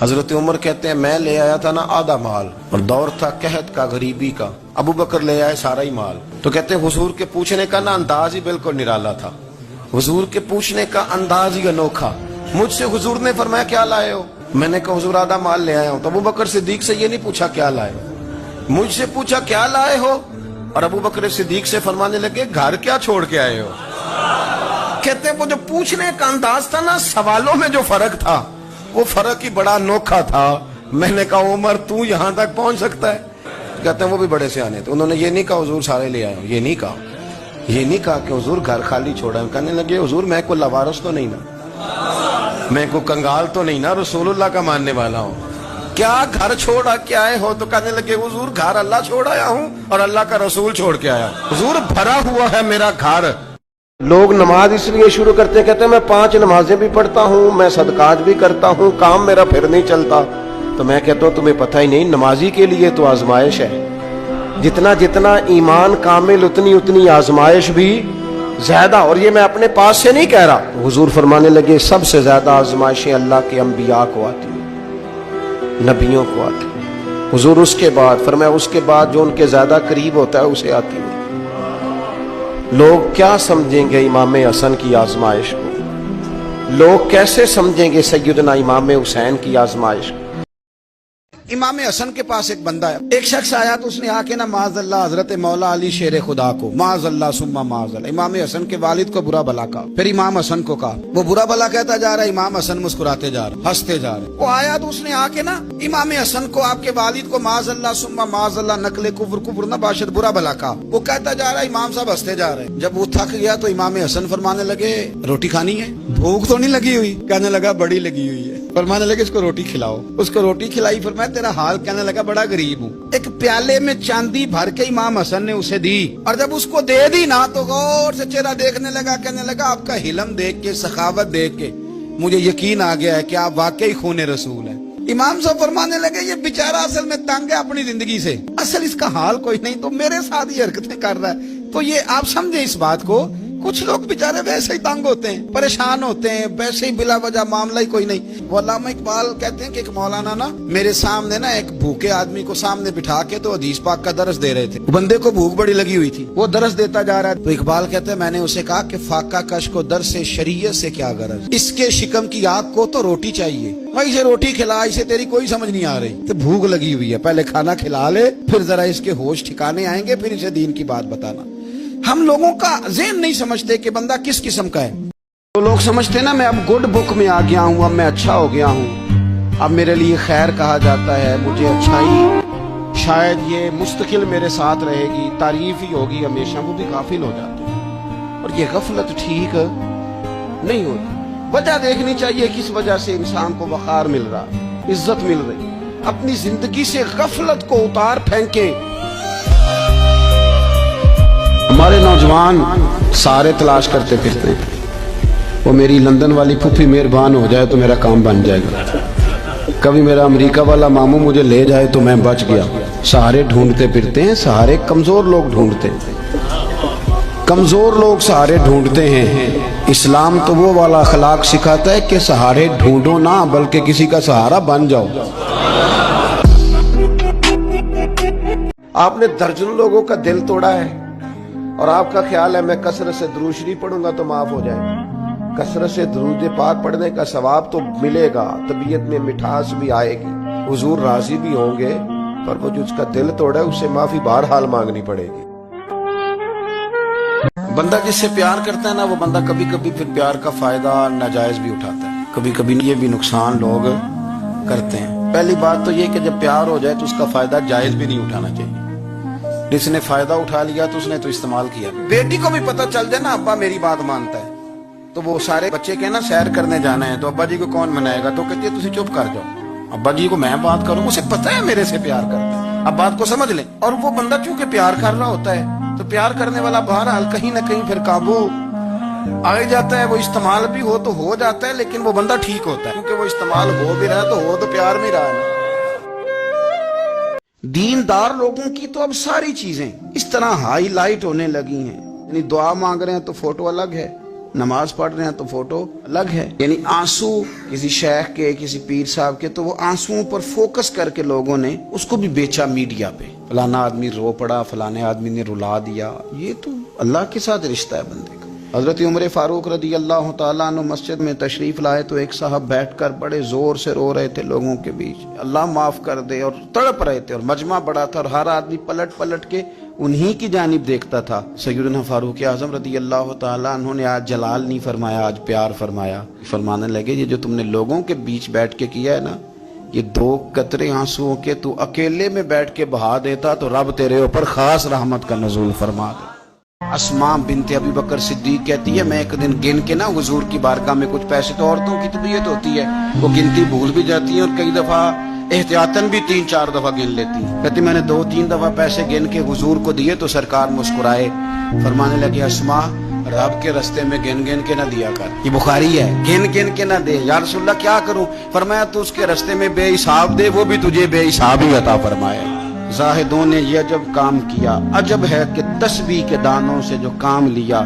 हजरत उमर कहते हैं मैं ले आया था ना आधा माल और दौर था कहत का, गरीबी का। अबू बकर ले आए सारा ही माल। तो कहते हैं हुजूर के पूछने का ना अंदाज ही बिल्कुल निराला था, हुजूर के पूछने का अंदाज ही अनोखा। मुझसे हुजूर ने फरमाया क्या लाए हो? मैंने कहा हुजूर आधा माल ले आया हूं। तो अबू बकर सिद्दीक से ये नहीं पूछा क्या लाए हो, मुझसे पूछा क्या लाए हो। और अबू बकर सिद्दीक से फरमाने लगे घर क्या छोड़ के आए हो। कहते हैं वो जो पूछने का अंदाज था ना, सवालों में जो फर्क था वो फर्क ही बड़ा अनोखा था। मैंने कहा उमर तू यहां तक पहुंच सकता है? कहते हैं वो भी बड़े से आने थे। उन्होंने ये नहीं कहा हुजूर सारे ले आए हो, ये नहीं कहा, ये नहीं कहा कि हुजूर घर खाली छोड़ा है। कहने लगे हुजूर मैं कोई लवारस तो नहीं ना, मैं कोई कंगाल तो नहीं ना, रसूलुल्लाह का मानने वाला हूँ। क्या घर छोड़ा के आए हो? तो कहने लगे हुजूर घर अल्लाह छोड़ आया हूँ और अल्लाह का रसूल छोड़ के आया। हुजूर भरा हुआ है मेरा घर। लोग नमाज इसलिए शुरू करते हैं, कहते हैं मैं 5 नमाजें भी पढ़ता हूँ, मैं सदकात भी करता हूँ, काम मेरा फिर नहीं चलता। तो मैं कहता हूँ तुम्हें पता ही नहीं, नमाजी के लिए तो आजमाइश है। जितना जितना ईमान कामिल उतनी उतनी आजमाइश भी ज्यादा। और ये मैं अपने पास से नहीं कह रहा, हुजूर फरमाने लगे सबसे ज्यादा आजमाइशें अल्लाह के अंबिया को आती है, नबियों को आती है। हुजूर उसके बाद फरमाया उसके बाद जो उनके ज्यादा करीब होता है उसे आती है। लोग क्या समझेंगे इमाम हसन की आजमाइश को? लोग कैसे समझेंगे सैयदना इमाम हुसैन की आजमाइश को? इमाम हसन के पास एक बंदा है, एक शख्स आया तो उसने आके ना माज़अल्लाह हजरत मौला अली शेर खुदा को माज़अल्लाह सुम्मा माज़अल्लाह इमाम हसन के वालिद को बुरा भला कहा, फिर इमाम हसन को कहा। वो बुरा भला कहता जा रहा है, इमाम हसन मुस्कुराते जा रहे, हंसते जा रहे। वो आया तो उसने आके ना इमाम हसन को, आपके वालिद को माज़अल्लाह सुम्मा माज़अल्लाह नकले कुफ्र ना बाशद बुरा भला कहा। वो कहता जा रहा है, इमाम साहब हंसते जा रहे। जब वो थक गया तो इमाम हसन फरमाने लगे रोटी खानी है? भूख तो नहीं लगी हुई? कहने लगा बड़ी लगी हुई है। फरमाने लगे इसको रोटी खिलाओ। उसको रोटी खिलाई। फरमाया तेरा हाल? कहने लगा बड़ा गरीब हूँ। एक प्याले में चांदी भर के इमाम हसन ने उसे दी और जब उसको दे दी ना तो गौर से चेहरा देखने लगा। कहने लगा आपका हिलम देख के, सखावत देख के मुझे यकीन आ गया है कि आप वाकई खूने रसूल हैं। इमाम साहब फरमाने लगे ये बेचारा असल में तंग है अपनी जिंदगी से, असल इसका हाल कोई नहीं तो मेरे साथ ही हरकतें कर रहा है। तो ये आप समझे इस बात को, कुछ लोग बेचारे वैसे ही तंग होते हैं, परेशान होते हैं, वैसे ही बिला वजह मामला ही कोई नहीं। वो अल्लामा इकबाल कहते हैं कि एक मौलाना ना मेरे सामने ना एक भूखे आदमी को सामने बिठा के तो हदीस पाक का दर्स दे रहे थे। बंदे को भूख बड़ी लगी हुई थी, वो दर्स देता जा रहा है। तो इकबाल कहते हैं मैंने उसे कहा कि फाका कश को दर्स से शरीयत से क्या गरज, इसके शिकम की आग को तो रोटी चाहिए, भाई इसे रोटी खिला, इसे तेरी कोई समझ नहीं आ रही, तो भूख लगी हुई है, पहले खाना खिला ले, फिर जरा इसके होश ठिकाने आएंगे, फिर इसे दीन की बात बताना। हम लोगों का ज़हन नहीं समझते कि बंदा किस किस्म का है। तो लोग समझते ना मैं अब गुड बुक में आ गया हूँ, अब मैं अच्छा हो गया हूँ, अब मेरे लिए खैर कहा जाता है, मुझे अच्छाई शायद ये मुस्तकिल मेरे साथ रहेगी, तारीफ ही होगी हमेशा। वो भी गाफिल हो जाते हैं और ये गफलत ठीक नहीं होती। वजह देखनी चाहिए किस वजह से इंसान को वक़ार मिल रहा, इज्जत मिल रही। अपनी जिंदगी से गफलत को उतार फेंके। हमारे नौजवान सारे तलाश करते फिरते हैं, वो मेरी लंदन वाली फूफी मेहरबान हो जाए तो मेरा काम बन जाएगा, कभी मेरा अमेरिका वाला मामू मुझे ले जाए तो मैं बच गया। सहारे ढूंढते फिरते हैं, सहारे कमजोर लोग ढूंढते हैं, कमजोर लोग सहारे ढूंढते हैं। इस्लाम तो वो वाला अखलाक सिखाता है कि सहारे ढूंढो ना बल्कि किसी का सहारा बन जाओ। आपने दर्जनों लोगों का दिल तोड़ा है और आपका ख्याल है मैं कसरत से दुरूद शरीफ पढ़ूंगा तो माफ हो जाएगा। कसरत से दुरूद पाक पढ़ने का सवाब तो मिलेगा, तबीयत में मिठास भी आएगी, हुजूर राजी भी होंगे, पर वो जो उसका दिल तोड़ा है उससे माफी बहरहाल मांगनी पड़ेगी। बंदा जिससे प्यार करता है ना, वो बंदा कभी कभी फिर प्यार का फायदा नाजायज भी उठाता है, कभी कभी ये भी नुकसान लोग करते हैं। पहली बात तो ये कि जब प्यार हो जाए तो उसका फायदा जायज भी नहीं उठाना चाहिए। जिसने फायदा उठा लिया तो उसने तो इस्तेमाल किया। बेटी को भी पता चल जाए ना अब्बा मेरी बात मानता है, तो वो सारे बच्चे कहना सैर करने जाना है तो अब्बा जी को कौन मनाएगा, तो कहती है तुसी चुप कर जाओ, अब्बा जी को मैं बात करूं, उसे पता है मेरे से प्यार करता है, अब बात को समझ ले। और वो बंदा चूंकि प्यार कर रहा होता है तो प्यार करने वाला बहरहाल कहीं ना कहीं फिर काबू आ जाता है। वो इस्तेमाल भी हो तो हो जाता है, लेकिन वो बंदा ठीक होता है क्योंकि वो इस्तेमाल हो भी रहा है तो हो तो प्यार में रहा है। दीनदार लोगों की तो अब सारी चीजें इस तरह हाईलाइट होने लगी हैं, यानी दुआ मांग रहे हैं तो फोटो अलग है, نماز پڑھ رہے ہیں تو فوٹو الگ ہے. یعنی آنسو کسی شیخ کے کسی پیر صاحب کے تو وہ آنسوؤں پر فوکس کر کے لوگوں نے اس کو بھی بیچا میڈیا پہ. فلانا آدمی رو پڑا, فلانے آدمی نے رلا دیا. یہ تو اللہ کے ساتھ رشتہ ہے بندے کا. حضرت عمر فاروق رضی اللہ تعالیٰ عنہ مسجد میں تشریف لائے تو ایک صاحب بیٹھ کر بڑے زور سے رو رہے تھے لوگوں کے بیچ, اللہ معاف کر دے, اور تڑپ رہے تھے, اور مجمع بڑا تھا اور ہر آدمی پلٹ پلٹ کے انہی کی جانب دیکھتا تھا. سیدنا فاروق اعظم رضی اللہ تعالیٰ عنہ نے آج جلال نہیں فرمایا, آج پیار فرمایا. فرمانے لگے یہ جو تم نے لوگوں کے بیچ بیٹھ کے کیا ہے نا, یہ 2 قطرے آنسوؤں کے تو اکیلے میں بیٹھ کے بہا دیتا تو رب تیرے اوپر خاص رحمت کا نزول فرما دے. اسماء بنت ابی بکر صدیق کہتی ہے میں ایک دن گن کے نا حضور کی بارگاہ میں, کچھ پیسے تو عورتوں کی طبیعت ہوتی ہے وہ گنتی بھول بھی جاتی ہیں اور کئی دفعہ احتیاطاً بھی 3-4 دفعہ گن لیتی. کہتی میں نے 2-3 دفعہ پیسے گن کے حضور کو دیے تو سرکار مسکرائے. فرمانے لگے اسماء رب کے رستے میں گن گن کے نہ دیا کر, یہ بخاری ہے, گن گن کے نہ دے. یا رسول اللہ کیا کروں؟ فرمایا تو اس کے رستے میں بے حساب دے, وہ بھی تجھے بے حساب ہی عطا فرمائے. زاہدوں نے یہ عجب کام کیا, عجب ہے کہ تسبیح کے دانوں سے جو کام لیا